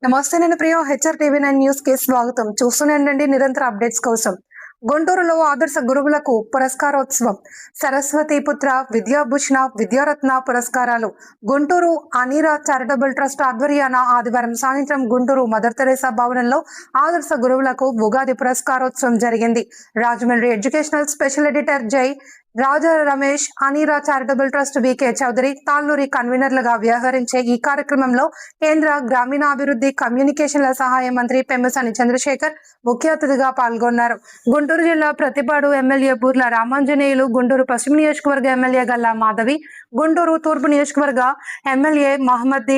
నమస్తే, నేను ప్రియ. HR TV9 news కి స్వాగతం. చూస్తూనే నిరంతర అప్డేట్స్ కోసం. గుంటూరులో ఆదర్శ గురువులకు పురస్కారోత్సవం. సరస్వతి పుత్ర విద్యాభూషణ విద్యారత్న పురస్కారాలు గుంటూరు అనీరా చారిటబుల్ ట్రస్ట్ ఆధ్వర్యాన ఆదివారం సాయంత్రం గుంటూరు మదర్ తెరేసా భవనంలో ఆదర్శ గురువులకు ఉగాది పురస్కారోత్సవం జరిగింది. Rajahmundry educational special editor Jai Raja Ramesh, Aneera charitable trust V K Chowdary, Talluri కన్వీనర్లుగా వ్యవహరించే ఈ కార్యక్రమంలో కేంద్ర గ్రామీణాభివృద్ధి కమ్యూనికేషన్ల సహాయ మంత్రి పెమ్మసాని చంద్రశేఖర్ ముఖ్య అతిథిగా పాల్గొన్నారు. గుంటూరు జిల్లా ప్రతిపాడు ఎమ్మెల్యే బూర్ల రామాంజనేయులు, గుంటూరు పశ్చిమ నియోజకవర్గ ఎమ్మెల్యే గల్లా మాధవి, గుంటూరు తూర్పు నియోజకవర్గ ఎమ్మెల్యే మహమ్మద్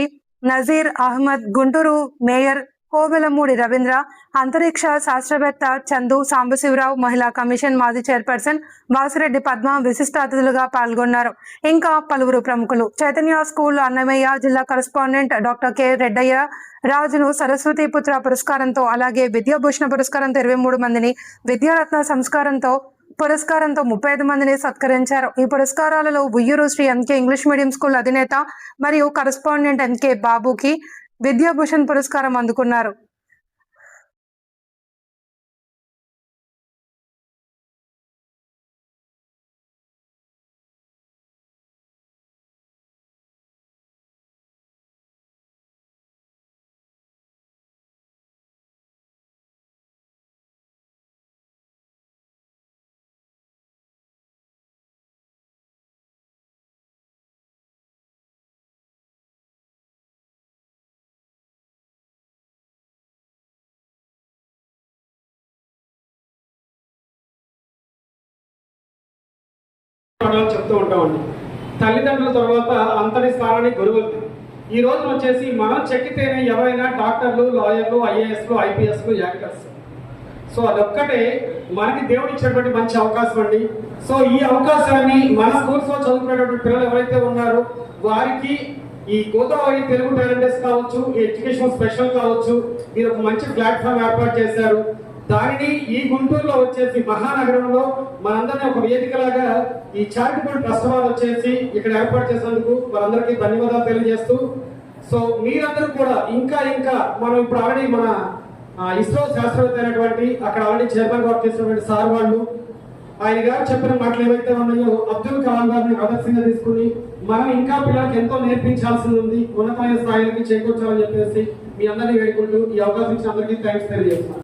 నజీర్ అహ్మద్, గుంటూరు మేయర్ కోవెలమూడి రవీంద్ర, అంతరిక్ష శాస్త్రవేత్త చందు సాంబశివరావు, మహిళా కమిషన్ మాజీ చైర్పర్సన్ వాసిరెడ్డి పద్మ విశిష్ట అతిథులుగా పాల్గొన్నారు. ఇంకా పలువురు ప్రముఖులు. చైతన్య స్కూల్ అన్నమయ్య జిల్లా కరెస్పాండెంట్ డాక్టర్ కె రెడ్డయ్య రాజును సరస్వతి పుత్ర పురస్కారంతో, అలాగే విద్యాభూషణ పురస్కారంతో 23 మందిని, విద్యారత్న పురస్కారంతో 35 మందిని సత్కరించారు. ఈ పురస్కారాలలో Uyyuru Shri M K English medium school అధినేత మరియు కరెస్పాండెంట్ ఎంకే బాబుకి విద్యాభూషణ్ పురస్కారం అందుకున్నారు. చెప్తూ ఉంటామండి. తల్లిదండ్రుల తర్వాత అంతటి స్థానాన్ని గురువులు. ఈ రోజు వచ్చేసి మనం చెక్కితేనే ఎవరైనా డాక్టర్లు, లాయర్లు, ఐఏఎస్లు, ఐపీఎస్లు, యాక్టర్స్. సో అదొక్కటే మనకి దేవుడు ఇచ్చినటువంటి మంచి అవకాశం అండి. సో ఈ అవకాశాన్ని మన స్కూల్స్ లో చదువుకునేటువంటి పిల్లలు ఎవరైతే ఉన్నారో వారికి ఈ గోదావరి తెలుగు టాలెంటర్స్ కావచ్చు, ఎడ్యుకేషన్ స్పెషల్ కావచ్చు, మీరు ఒక మంచి ప్లాట్ఫామ్ ఏర్పాటు చేశారు. దానిని ఈ గుంటూరులో వచ్చేసి మహానగరంలో మనందరినీ ఒక వేదికలాగా ఈ చారిటబుల్ ట్రస్ట్ వాళ్ళు వచ్చేసి ఇక్కడ ఏర్పాటు చేసినందుకు వారందరికీ ధన్యవాదాలు తెలియజేస్తూ, సో మీరందరూ కూడా ఇంకా మనం ఇప్పుడు ఆల్రెడీ మన ఇస్రో శాస్త్రవేత్త అయినటువంటి అక్కడ ఆల్రెడీ చైర్మన్ వర్క్ చేసినటువంటి సార్ వాళ్ళు ఆయన గారు చెప్పిన మాటలు ఏవైతే ఉన్నాయో అబ్దుల్ కలాం గారిని ఆదర్శంగా తీసుకుని మనం ఇంకా పిల్లలకి ఎంతో నేర్పించాల్సి ఉంది, ఉన్నతమైన స్థాయిలకి చేకూర్చాలని చెప్పేసి మీ అందరినీ వేడుకుంటూ ఈ అవకాశం ఇచ్చిన అందరికీ థ్యాంక్స్ తెలియజేస్తున్నాను.